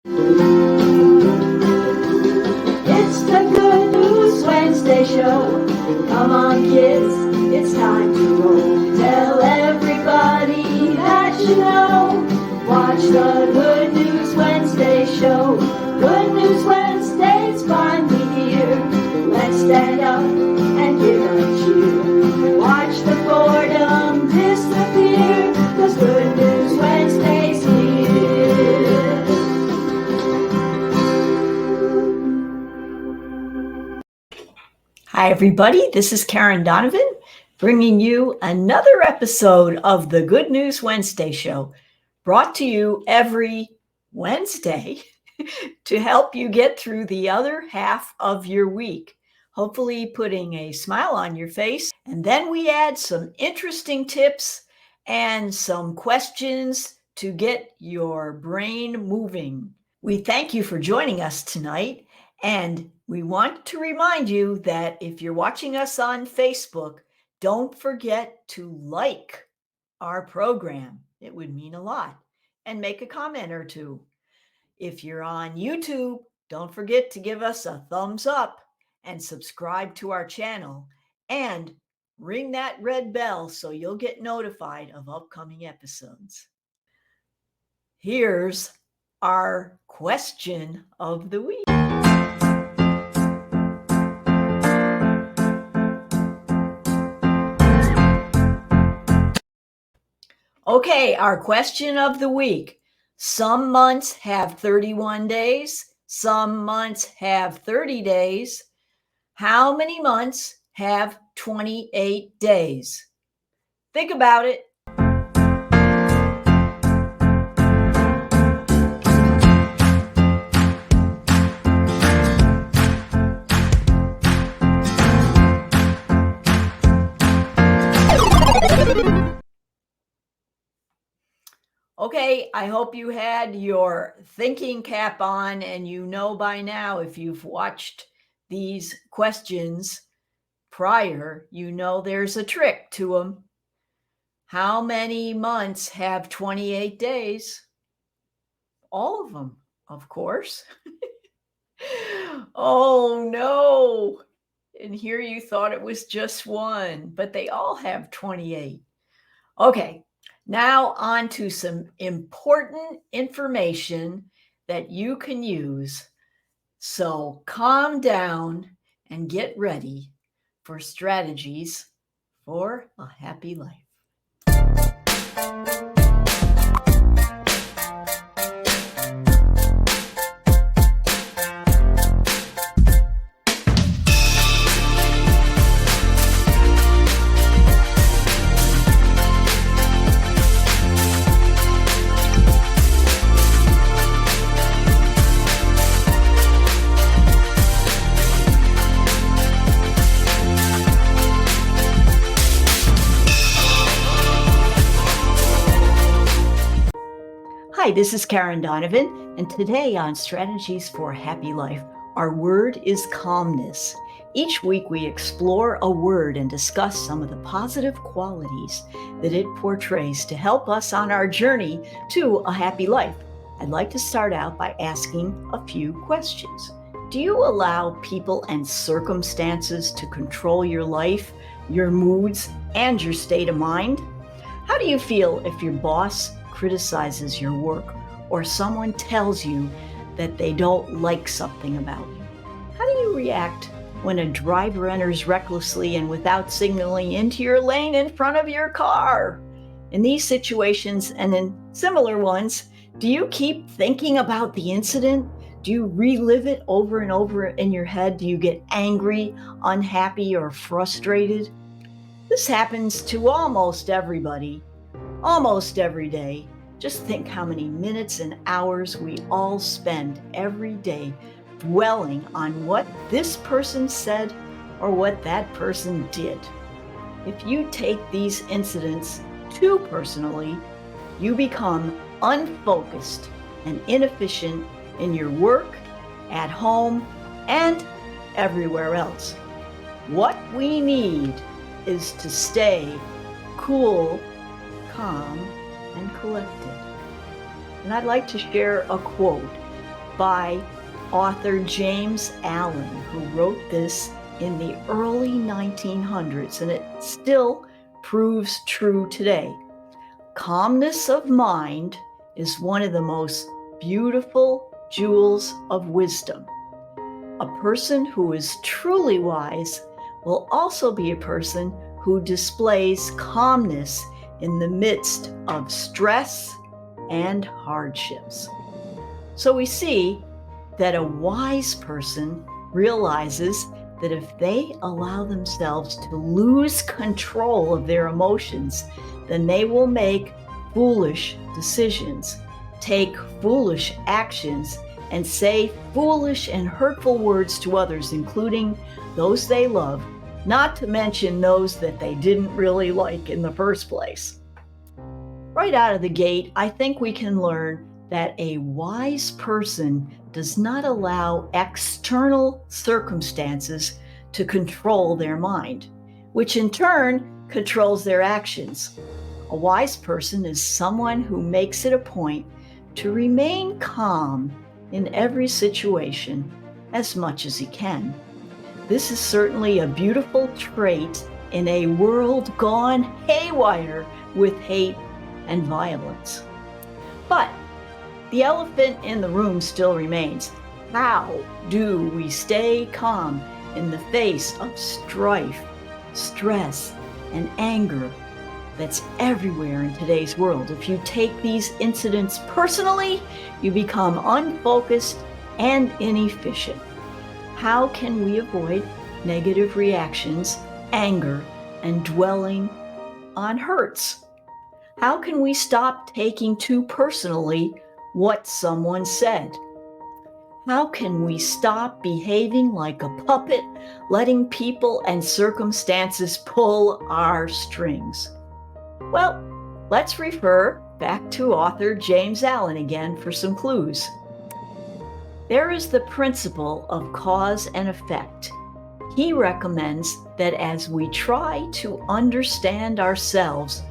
It's the Good News Wednesday show. Come on, kids, it's time to roll. Tell everybody that you know. Watch the Good News Wednesday show. Good News Wednesday's finally here. Let's stand up and give a cheer. Watch the boredom disappear, 'cause Good News Wednesday's here. Hi, everybody. This is Karen Donovan bringing you another episode of the Good News Wednesday show, brought to you every Wednesday to help you get through the other half of your week, hopefully putting a smile on your face. And then we add some interesting tips and some questions to get your brain moving. We thank you for joining us tonight. And we want to remind you that if you're watching us on Facebook, don't forget to like our program. It would mean a lot. And make a comment or two. If you're on YouTube, don't forget to give us a thumbs up and subscribe to our channel. And ring that red bell so you'll get notified of upcoming episodes. Here's our question of the week. Okay, our question of the week. Some months have 31 days. Some months have 30 days. How many months have 28 days? Think about it. Okay, I hope you had your thinking cap on and you know by now, if you've watched these questions prior, you know there's a trick to them. How many months have 28 days? All of them, of course. Oh no. And here you thought it was just one, but they all have 28. Okay. Now on to some important information that you can use. So calm down and get ready for strategies for a happy life. Hi, this is Karen Donovan, and today on Strategies for a Happy Life, our word is calmness. Each week we explore a word and discuss some of the positive qualities that it portrays to help us on our journey to a happy life. I'd like to start out by asking a few questions. Do you allow people and circumstances to control your life, your moods, and your state of mind? How do you feel if your boss criticizes your work or someone tells you that they don't like something about you? How do you react when a driver enters recklessly and without signaling into your lane in front of your car? In these situations and in similar ones, do you keep thinking about the incident? Do you relive it over and over in your head? Do you get angry, unhappy, or frustrated? This happens to almost everybody, almost every day. Just think how many minutes and hours we all spend every day dwelling on what this person said or what that person did. If you take these incidents too personally, you become unfocused and inefficient in your work, at home, and everywhere else. What we need is to stay cool, calm, and collected. And I'd like to share a quote by author James Allen, who wrote this in the early 1900s, and it still proves true today. Calmness of mind is one of the most beautiful jewels of wisdom. A person who is truly wise will also be a person who displays calmness in the midst of stress and hardships. So we see that a wise person realizes that if they allow themselves to lose control of their emotions, then they will make foolish decisions, take foolish actions, and say foolish and hurtful words to others, including those they love, not to mention those that they didn't really like in the first place. Right out of the gate, I think we can learn that a wise person does not allow external circumstances to control their mind, which in turn controls their actions. A wise person is someone who makes it a point to remain calm in every situation as much as he can. This is certainly a beautiful trait in a world gone haywire with hate and violence. But the elephant in the room still remains. How do we stay calm in the face of strife, stress, and anger that's everywhere in today's world? If you take these incidents personally, you become unfocused and inefficient. How can we avoid negative reactions, anger, and dwelling on hurts? How can we stop taking too personally what someone said? How can we stop behaving like a puppet, letting people and circumstances pull our strings? Well, let's refer back to author James Allen again for some clues. There is the principle of cause and effect. He recommends that as we try to understand ourselves,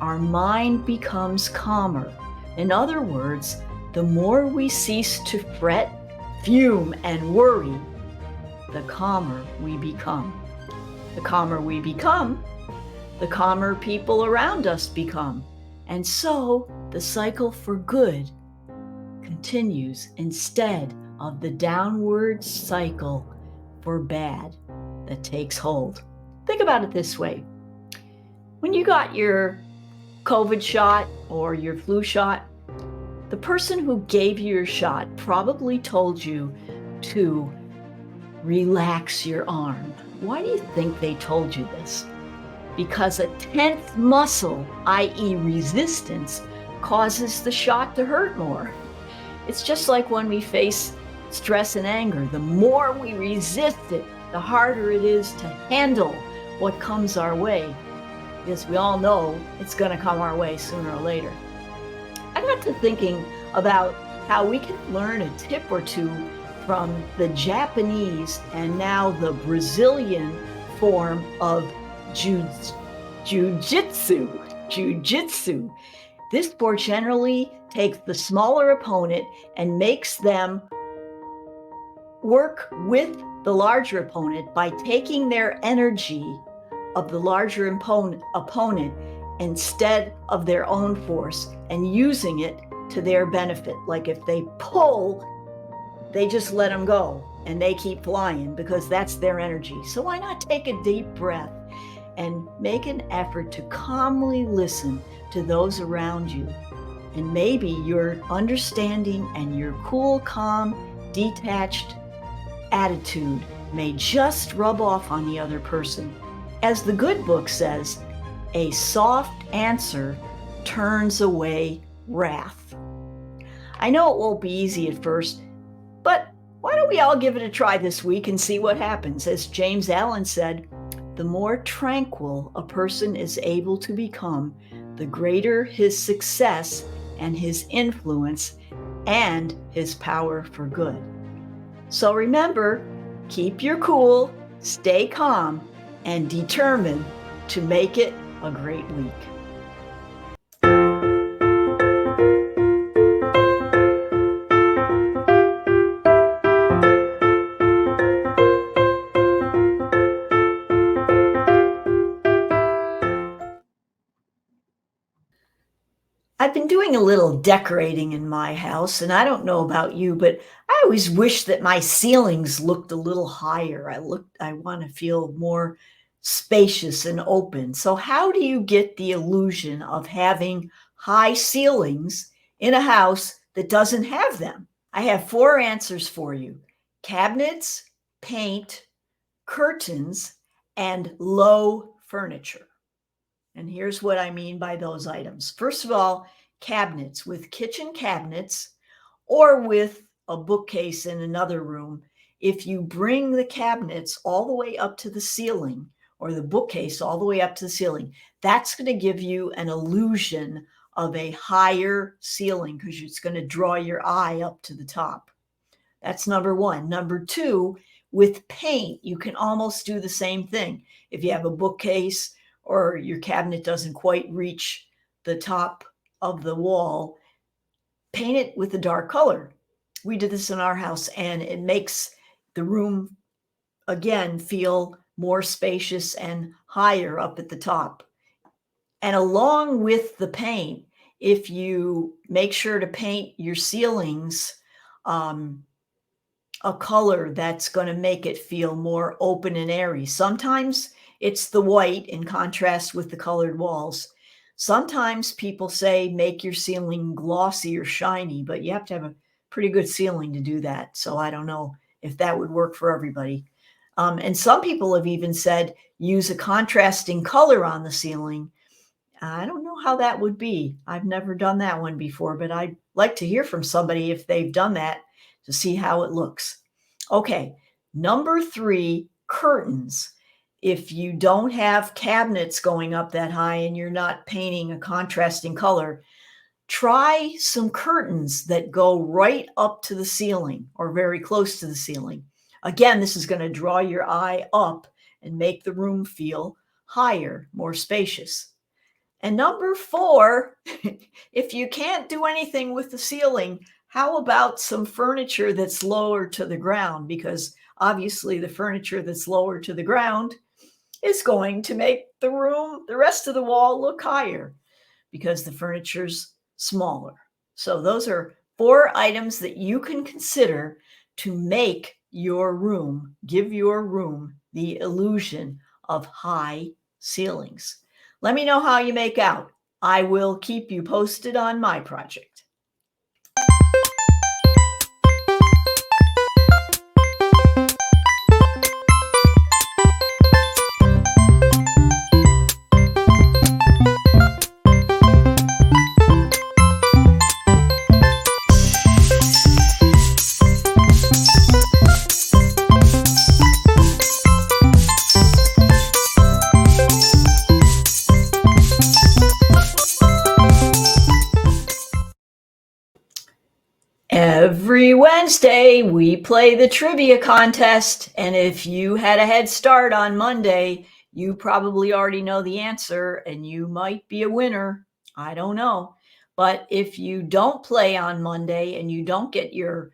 our mind becomes calmer. In other words, the more we cease to fret, fume, and worry, the calmer we become. The calmer we become, the calmer people around us become. And so the cycle for good continues instead of the downward cycle for bad that takes hold. Think about it this way. When you got your COVID shot or your flu shot, the person who gave you your shot probably told you to relax your arm. Why do you think they told you this? Because a tense muscle, i.e. resistance, causes the shot to hurt more. It's just like when we face stress and anger. The more we resist it, the harder it is to handle what comes our way, because we all know it's going to come our way sooner or later. I got to thinking about how we can learn a tip or two from the Japanese and now the Brazilian form of Jiu-Jitsu. This sport generally takes the smaller opponent and makes them work with the larger opponent by taking their energy of the larger opponent instead of their own force and using it to their benefit. Like if they pull, they just let them go and they keep flying because that's their energy. So why not take a deep breath and make an effort to calmly listen to those around you? And maybe your understanding and your cool, calm, detached attitude may just rub off on the other person. As the good book says, a soft answer turns away wrath. I know it won't be easy at first, but why don't we all give it a try this week and see what happens? As James Allen said, the more tranquil a person is able to become, the greater his success and his influence and his power for good. So remember, keep your cool, stay calm, and determined to make it a great week. I've been doing a little decorating in my house, and I don't know about you, but I always wish that my ceilings looked a little higher. I want to feel more spacious and open. So how do you get the illusion of having high ceilings in a house that doesn't have them? I have 4 answers for you: cabinets, paint, curtains, and low furniture. And here's what I mean by those items. First of all, cabinets. With kitchen cabinets or with a bookcase in another room, if you bring the cabinets all the way up to the ceiling or the bookcase all the way up to the ceiling, that's going to give you an illusion of a higher ceiling because it's going to draw your eye up to the top. That's number one. Number two, with paint, you can almost do the same thing. If you have a bookcase or your cabinet doesn't quite reach the top of the wall, paint it with a dark color. We did this in our house, and it makes the room, again, feel more spacious and higher up at the top. And along with the paint, if you make sure to paint your ceilings a color that's going to make it feel more open and airy. Sometimes it's the white in contrast with the colored walls. Sometimes people say make your ceiling glossy or shiny, but you have to have a pretty good ceiling to do that. So I don't know if that would work for everybody. And some people have even said use a contrasting color on the ceiling. I don't know how that would be. I've never done that one before, but I'd like to hear from somebody if they've done that to see how it looks. Okay, number 3, curtains. If you don't have cabinets going up that high and you're not painting a contrasting color, try some curtains that go right up to the ceiling or very close to the ceiling. Again, this is going to draw your eye up and make the room feel higher, more spacious. And number 4, if you can't do anything with the ceiling, how about some furniture that's lower to the ground? Because obviously the furniture that's lower to the ground is going to make the room, the rest of the wall, look higher because the furniture's smaller. So those are 4 items that you can consider to make your room, give your room the illusion of high ceilings. Let me know how you make out. I will keep you posted on my project. Every Wednesday, we play the trivia contest, and if you had a head start on Monday, you probably already know the answer, and you might be a winner. I don't know. But if you don't play on Monday and you don't get your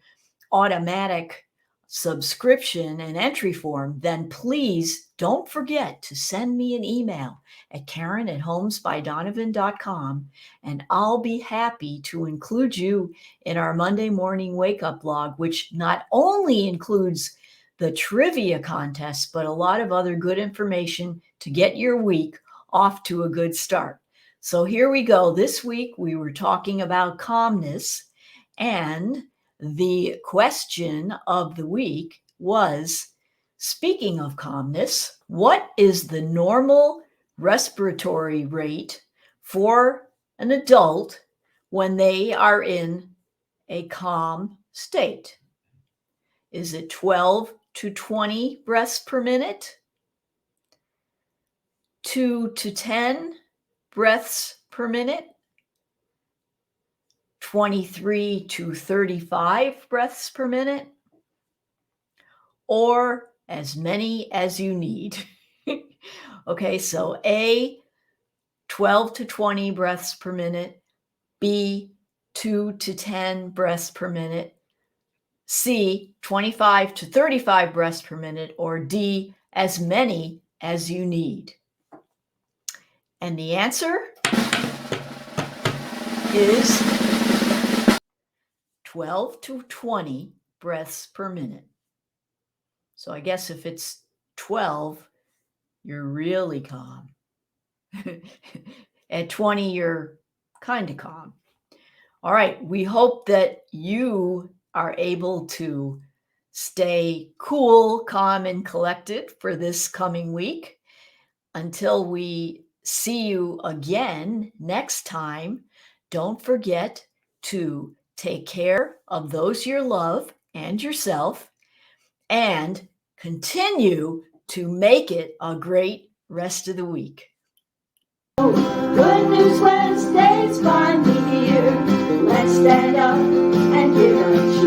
automatic subscription and entry form, then please don't forget to send me an email at Karen@homesbydonovan.com, and I'll be happy to include you in our Monday morning wake up log, which not only includes the trivia contest, but a lot of other good information to get your week off to a good start. So here we go. This week we were talking about calmness, and the question of the week was, speaking of calmness, what is the normal respiratory rate for an adult when they are in a calm state? Is it 12 to 20 breaths per minute? 2 to 10 breaths per minute? 23 to 35 breaths per minute? Or as many as you need? Okay, so A, 12 to 20 breaths per minute. B, 2 to 10 breaths per minute. C, 25 to 35 breaths per minute. Or D, as many as you need. And the answer is 12 to 20 breaths per minute. So I guess if it's 12, you're really calm. At 20, you're kind of calm. All right, we hope that you are able to stay cool, calm, and collected for this coming week. Until we see you again next time, don't forget to take care of those you love and yourself, and continue to make it a great rest of the week. Good News Wednesday's finally here. Let's stand up and give a